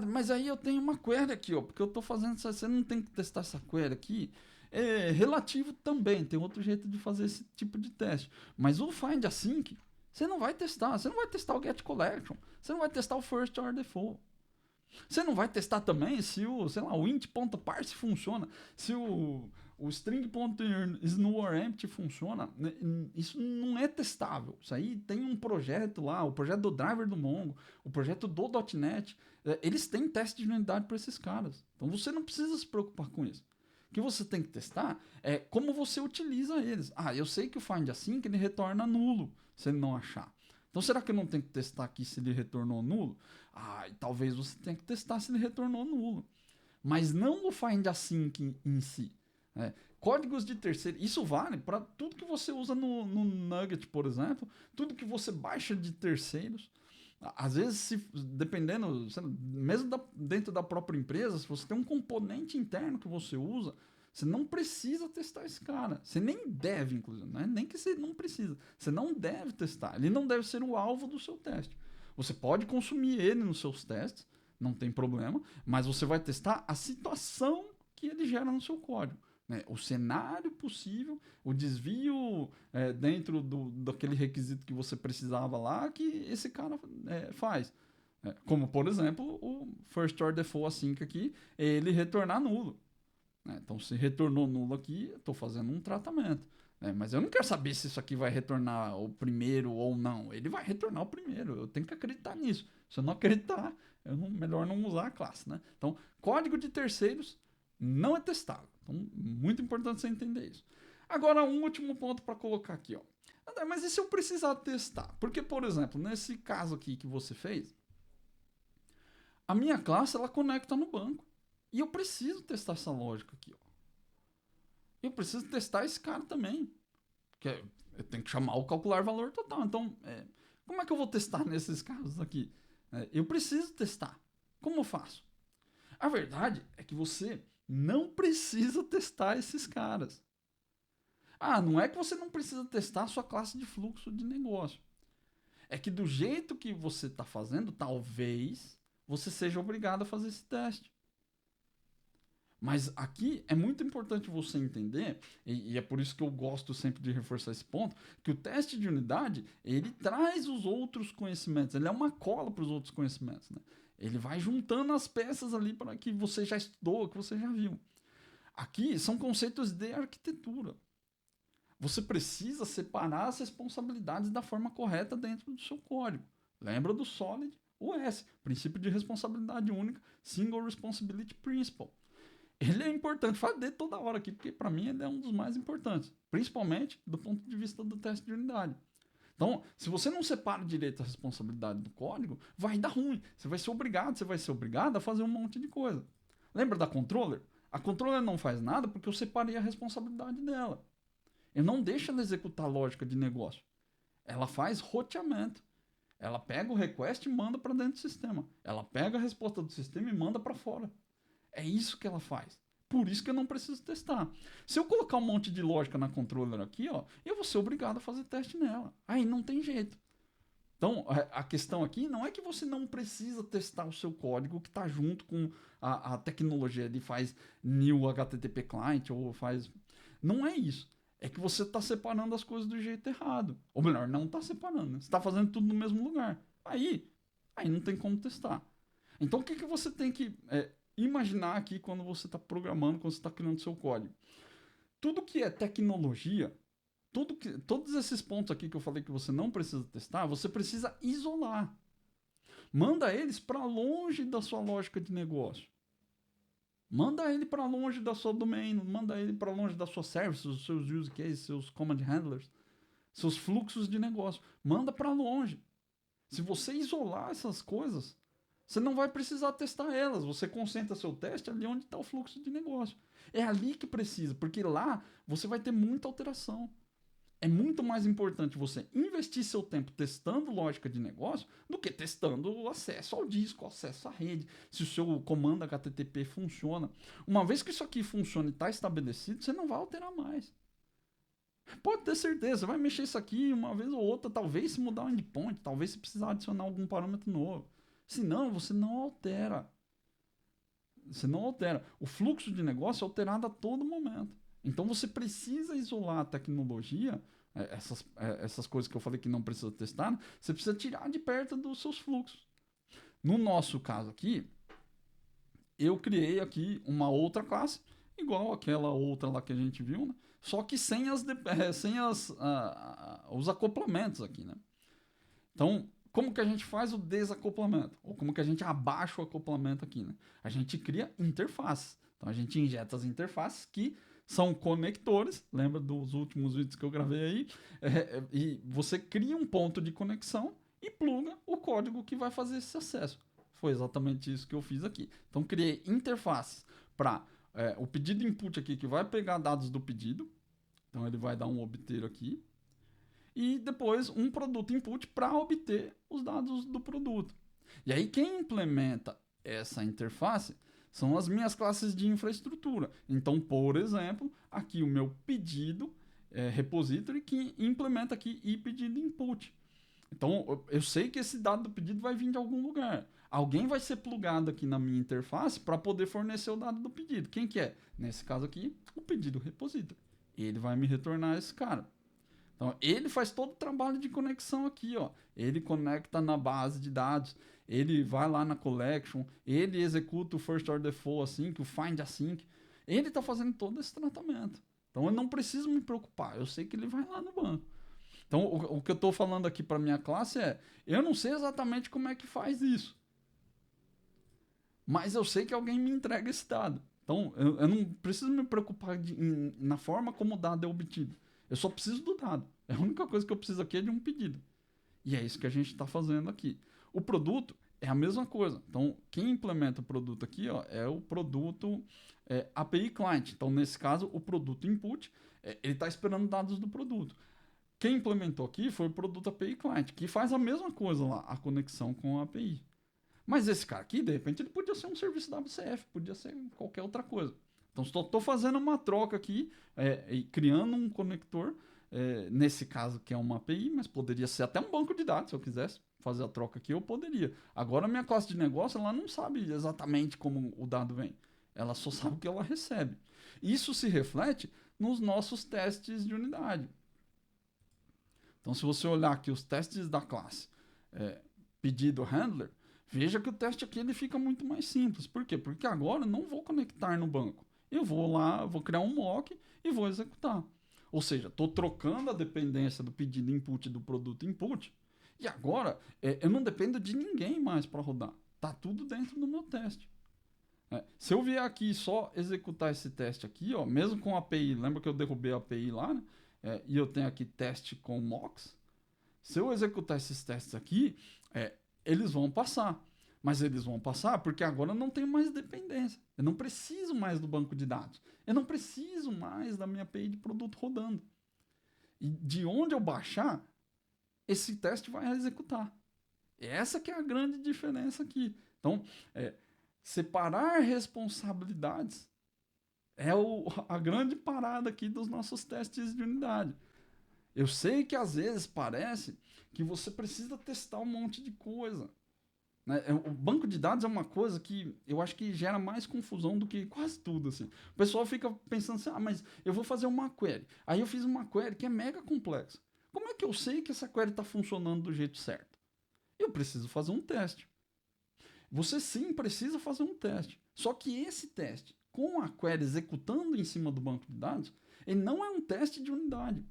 Mas aí eu tenho uma query aqui, ó, porque eu estou fazendo isso, você não tem que testar essa query aqui. É relativo também, tem outro jeito de fazer esse tipo de teste. Mas o find async, você não vai testar. Você não vai testar o get collection, você não vai testar o first order default. Você não vai testar também se o, sei lá, o int.parse funciona, se o string.isNewOrEmpty funciona. Isso não é testável. Isso aí tem um projeto lá, o projeto do driver do Mongo, o projeto do .NET. Eles têm teste de unidade para esses caras. Então você não precisa se preocupar com isso. O que você tem que testar é como você utiliza eles. Eu sei que o find async ele retorna nulo se ele não achar. Então, será que eu não tenho que testar aqui se ele retornou nulo? Talvez você tenha que testar se ele retornou nulo. Mas não o find async em si. Códigos de terceiro, isso vale para tudo que você usa no Nugget, por exemplo, tudo que você baixa de terceiros. Às vezes, dependendo, mesmo dentro da própria empresa, se você tem um componente interno que você usa, você não precisa testar esse cara. Você nem deve, inclusive. Não é nem que você não precisa. Você não deve testar. Ele não deve ser o alvo do seu teste. Você pode consumir ele nos seus testes, não tem problema, mas você vai testar a situação que ele gera no seu código. O cenário possível, o desvio dentro daquele requisito que você precisava lá, que esse cara faz. Como, por exemplo, o first order default async aqui, ele retornar nulo. Então, se retornou nulo aqui, eu estou fazendo um tratamento. Mas eu não quero saber se isso aqui vai retornar o primeiro ou não. Ele vai retornar o primeiro. Eu tenho que acreditar nisso. Se eu não acreditar, melhor não usar a classe. Então, código de terceiros não é testável. Então, muito importante você entender isso. Agora, um último ponto para colocar aqui. André, mas e se eu precisar testar? Porque, por exemplo, nesse caso aqui que você fez, a minha classe ela conecta no banco. E eu preciso testar essa lógica aqui. Eu preciso testar esse cara também. Porque eu tenho que chamar o calcular valor total. Então, como é que eu vou testar nesses casos aqui? Eu preciso testar. Como eu faço? A verdade é que você não precisa testar esses caras. Não é que você não precisa testar a sua classe de fluxo de negócio. É que do jeito que você está fazendo, talvez você seja obrigado a fazer esse teste. Mas aqui é muito importante você entender, e é por isso que eu gosto sempre de reforçar esse ponto, que o teste de unidade, ele traz os outros conhecimentos, ele é uma cola para os outros conhecimentos. Ele vai juntando as peças ali para que você já estudou, que você já viu. Aqui são conceitos de arquitetura. Você precisa separar as responsabilidades da forma correta dentro do seu código. Lembra do SOLID, o S, princípio de responsabilidade única, Single Responsibility Principle. Ele é importante, falo dele toda hora aqui, porque para mim ele é um dos mais importantes, principalmente do ponto de vista do teste de unidade. Então, se você não separa direito a responsabilidade do código, vai dar ruim. Você vai ser obrigado a fazer um monte de coisa. Lembra da controller? A controller não faz nada porque eu separei a responsabilidade dela. Eu não deixo ela executar lógica de negócio. Ela faz roteamento. Ela pega o request e manda para dentro do sistema. Ela pega a resposta do sistema e manda para fora. É isso que ela faz. Por isso que eu não preciso testar. Se eu colocar um monte de lógica na controller aqui, eu vou ser obrigado a fazer teste nela. Aí não tem jeito. Então, a questão aqui não é que você não precisa testar o seu código que está junto com a tecnologia de faz new HTTP client ou faz... Não é isso. É que você está separando as coisas do jeito errado. Ou melhor, não está separando. Você está fazendo tudo no mesmo lugar. Aí não tem como testar. Então, o que você tem que... imaginar aqui quando você está programando, quando você está criando seu código. Tudo que é tecnologia, todos esses pontos aqui que eu falei que você não precisa testar, você precisa isolar. Manda eles para longe da sua lógica de negócio. Manda ele para longe da sua domain, manda ele para longe da sua service, os seus use cases, seus command handlers, seus fluxos de negócio. Manda para longe. Se você isolar essas coisas, você não vai precisar testar elas. Você concentra seu teste ali onde está o fluxo de negócio. É ali que precisa, porque lá você vai ter muita alteração. É muito mais importante você investir seu tempo testando lógica de negócio do que testando o acesso ao disco, acesso à rede, se o seu comando HTTP funciona. Uma vez que isso aqui funciona e está estabelecido, você não vai alterar mais. Pode ter certeza, você vai mexer isso aqui uma vez ou outra, talvez se mudar o endpoint, talvez se precisar adicionar algum parâmetro novo. Se não, você não altera. Você não altera. O fluxo de negócio é alterado a todo momento. Então você precisa isolar a tecnologia, essas coisas que eu falei que não precisa testar, né? Você precisa tirar de perto dos seus fluxos. No nosso caso aqui, eu criei aqui uma outra classe, igual aquela outra lá que a gente viu, né? Só que sem os acoplamentos aqui, né? Então, como que a gente faz o desacoplamento? Ou como que a gente abaixa o acoplamento aqui, né? A gente cria interfaces. Então, a gente injeta as interfaces que são conectores, lembra dos últimos vídeos que eu gravei aí? E você cria um ponto de conexão e pluga o código que vai fazer esse acesso. Foi exatamente isso que eu fiz aqui. Então, criei interfaces para o pedido input aqui, que vai pegar dados do pedido. Então, ele vai dar um obter aqui. E depois um produto input para obter os dados do produto. E aí, quem implementa essa interface são as minhas classes de infraestrutura. Então, por exemplo, aqui o meu pedido repository que implementa aqui e pedido input. Então, eu sei que esse dado do pedido vai vir de algum lugar. Alguém vai ser plugado aqui na minha interface para poder fornecer o dado do pedido. Quem que é? Nesse caso aqui, o pedido repository. Ele vai me retornar esse cara. Então, ele faz todo o trabalho de conexão aqui, ó. Ele conecta na base de dados, ele vai lá na collection, ele executa o first order default async, o find async. Ele está fazendo todo esse tratamento. Então, eu não preciso me preocupar. Eu sei que ele vai lá no banco. Então, o que eu estou falando aqui para minha classe é, eu não sei exatamente como é que faz isso. Mas eu sei que alguém me entrega esse dado. Então, eu não preciso me preocupar na forma como o dado é obtido. Eu só preciso do dado. A única coisa que eu preciso aqui é de um pedido. E é isso que a gente está fazendo aqui. O produto é a mesma coisa. Então, quem implementa o produto aqui ó, é o produto API Client. Então, nesse caso, o produto input, ele está esperando dados do produto. Quem implementou aqui foi o produto API Client, que faz a mesma coisa lá, a conexão com a API. Mas esse cara aqui, de repente, ele podia ser um serviço WCF, podia ser qualquer outra coisa. Então, estou fazendo uma troca aqui e criando um conector, nesse caso que é uma API, mas poderia ser até um banco de dados, se eu quisesse fazer a troca aqui, eu poderia. Agora, a minha classe de negócio, ela não sabe exatamente como o dado vem. Ela só sabe o que ela recebe. Isso se reflete nos nossos testes de unidade. Então, se você olhar aqui os testes da classe pedido handler, veja que o teste aqui ele fica muito mais simples. Por quê? Porque agora eu não vou conectar no banco. Eu vou lá, vou criar um mock e vou executar. Ou seja, estou trocando a dependência do pedido input do produto input. E agora eu não dependo de ninguém mais para rodar. Está tudo dentro do meu teste. Se eu vier aqui só executar esse teste aqui, ó, mesmo com a API, lembra que eu derrubei a API lá, né? E eu tenho aqui teste com mocks. Se eu executar esses testes aqui, eles vão passar. Mas eles vão passar porque agora eu não tenho mais dependência. Eu não preciso mais do banco de dados. Eu não preciso mais da minha API de produto rodando. E de onde eu baixar, esse teste vai executar. Essa que é a grande diferença aqui. Então, separar responsabilidades é a grande parada aqui dos nossos testes de unidade. Eu sei que às vezes parece que você precisa testar um monte de coisa. Né? O banco de dados é uma coisa que eu acho que gera mais confusão do que quase tudo. Assim. O pessoal fica pensando assim, mas eu vou fazer uma query. Aí eu fiz uma query que é mega complexa. Como é que eu sei que essa query está funcionando do jeito certo? Eu preciso fazer um teste. Você sim precisa fazer um teste. Só que esse teste, com a query executando em cima do banco de dados, ele não é um teste de unidade.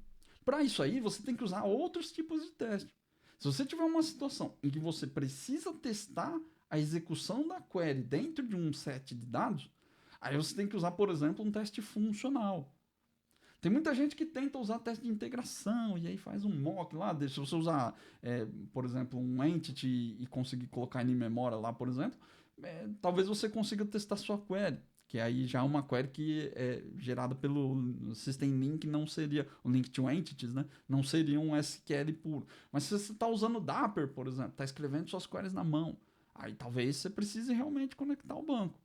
Para isso aí, você tem que usar outros tipos de teste. Se você tiver uma situação em que você precisa testar a execução da query dentro de um set de dados, aí você tem que usar, por exemplo, um teste funcional. Tem muita gente que tenta usar teste de integração e aí faz um mock lá. Se você usar, por exemplo, um entity e conseguir colocar ele em memória lá, por exemplo, talvez você consiga testar sua query. Que aí já é uma query que é gerada pelo System Link, não seria o Link to Entities, né? Não seria um SQL puro. Mas se você está usando o Dapper, por exemplo, está escrevendo suas queries na mão, aí talvez você precise realmente conectar o banco.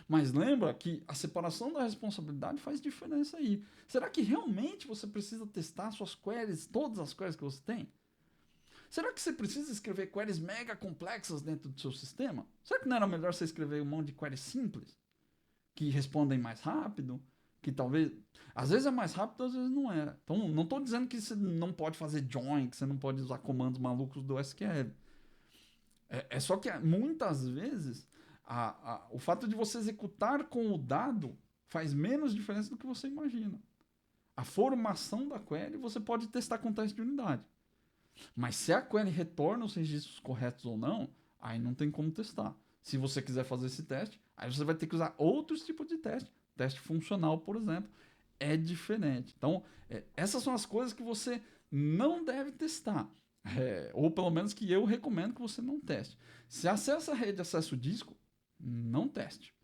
Mas lembra que a separação da responsabilidade faz diferença aí. Será que realmente você precisa testar suas queries, todas as queries que você tem? Será que você precisa escrever queries mega complexas dentro do seu sistema? Será que não era melhor você escrever um monte de queries simples? Que respondem mais rápido, que talvez... Às vezes é mais rápido, às vezes não é. Então, não estou dizendo que você não pode fazer join, que você não pode usar comandos malucos do SQL. É só que muitas vezes o fato de você executar com o dado faz menos diferença do que você imagina. A formação da query você pode testar com teste de unidade. Mas se a query retorna os registros corretos ou não, aí não tem como testar. Se você quiser fazer esse teste, aí você vai ter que usar outros tipos de teste. Teste funcional, por exemplo, é diferente. Então, essas são as coisas que você não deve testar. Ou pelo menos que eu recomendo que você não teste. Se acessa a rede, acessa o disco, não teste.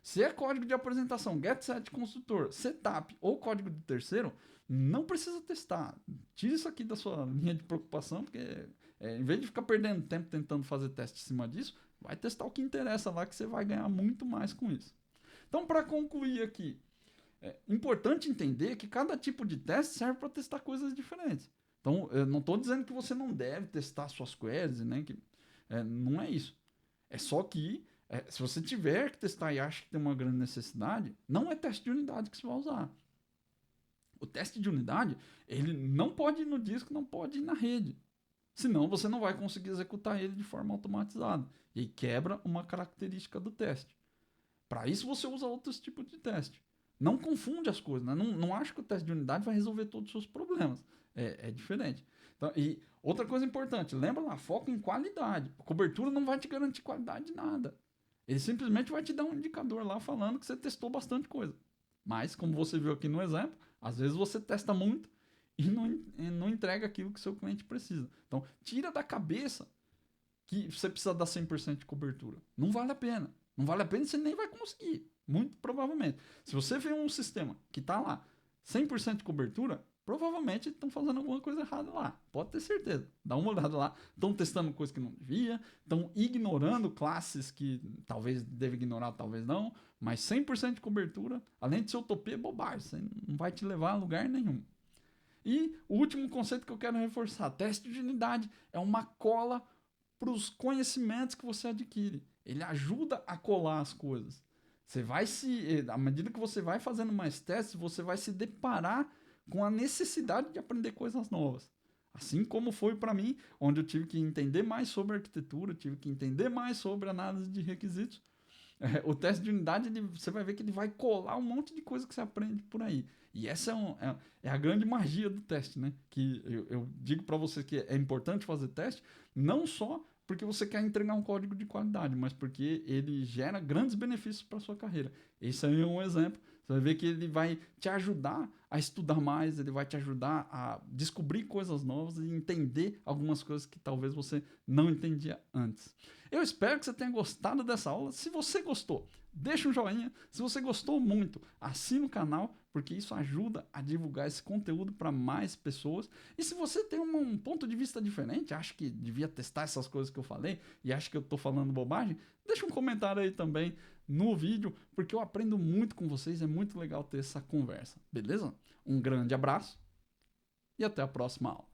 Se é código de apresentação, get set construtor, setup ou código de terceiro, não precisa testar. Tira isso aqui da sua linha de preocupação, porque em vez de ficar perdendo tempo tentando fazer teste em cima disso, vai testar o que interessa lá, que você vai ganhar muito mais com isso. Então, para concluir aqui, é importante entender que cada tipo de teste serve para testar coisas diferentes. Então, eu não estou dizendo que você não deve testar suas queries, né? Não é isso. É só que, se você tiver que testar e acha que tem uma grande necessidade, não é teste de unidade que você vai usar. O teste de unidade, ele não pode ir no disco, não pode ir na rede. Senão, você não vai conseguir executar ele de forma automatizada. E aí quebra uma característica do teste. Para isso, você usa outros tipos de teste. Não confunde as coisas, né? Não acha que o teste de unidade vai resolver todos os seus problemas. É diferente. Então, e outra coisa importante, lembra lá, foco em qualidade. A cobertura não vai te garantir qualidade de nada. Ele simplesmente vai te dar um indicador lá falando que você testou bastante coisa. Mas, como você viu aqui no exemplo, às vezes você testa muito e não entrega aquilo que o seu cliente precisa. Então, tira da cabeça que você precisa dar 100% de cobertura. Não vale a pena. Não vale a pena e você nem vai conseguir. Muito provavelmente. Se você vê um sistema que está lá 100% de cobertura, provavelmente estão fazendo alguma coisa errada lá. Pode ter certeza. Dá uma olhada lá. Estão testando coisa que não devia. Estão ignorando classes que talvez deve ignorar, talvez não. Mas 100% de cobertura, além de ser utopia, é bobagem. Você não vai te levar a lugar nenhum. E o último conceito que eu quero reforçar. Teste de unidade é uma cola para os conhecimentos que você adquire. Ele ajuda a colar as coisas. Você vai à medida que você vai fazendo mais testes, você vai se deparar com a necessidade de aprender coisas novas. Assim como foi para mim, onde eu tive que entender mais sobre arquitetura, tive que entender mais sobre análise de requisitos. O teste de unidade, você vai ver que ele vai colar um monte de coisa que você aprende por aí. E essa é a grande magia do teste, né? Que eu digo para você que é importante fazer teste, não só porque você quer entregar um código de qualidade, mas porque ele gera grandes benefícios para a sua carreira. Esse aí é um exemplo. Você vai ver que ele vai te ajudar a estudar mais, ele vai te ajudar a descobrir coisas novas e entender algumas coisas que talvez você não entendia antes. Eu espero que você tenha gostado dessa aula. Se você gostou, deixa um joinha. Se você gostou muito, assina o canal, porque isso ajuda a divulgar esse conteúdo para mais pessoas. E se você tem um ponto de vista diferente, acha que devia testar essas coisas que eu falei e acha que eu estou falando bobagem, deixa um comentário aí também no vídeo, porque eu aprendo muito com vocês, é muito legal ter essa conversa, beleza? Um grande abraço e até a próxima aula.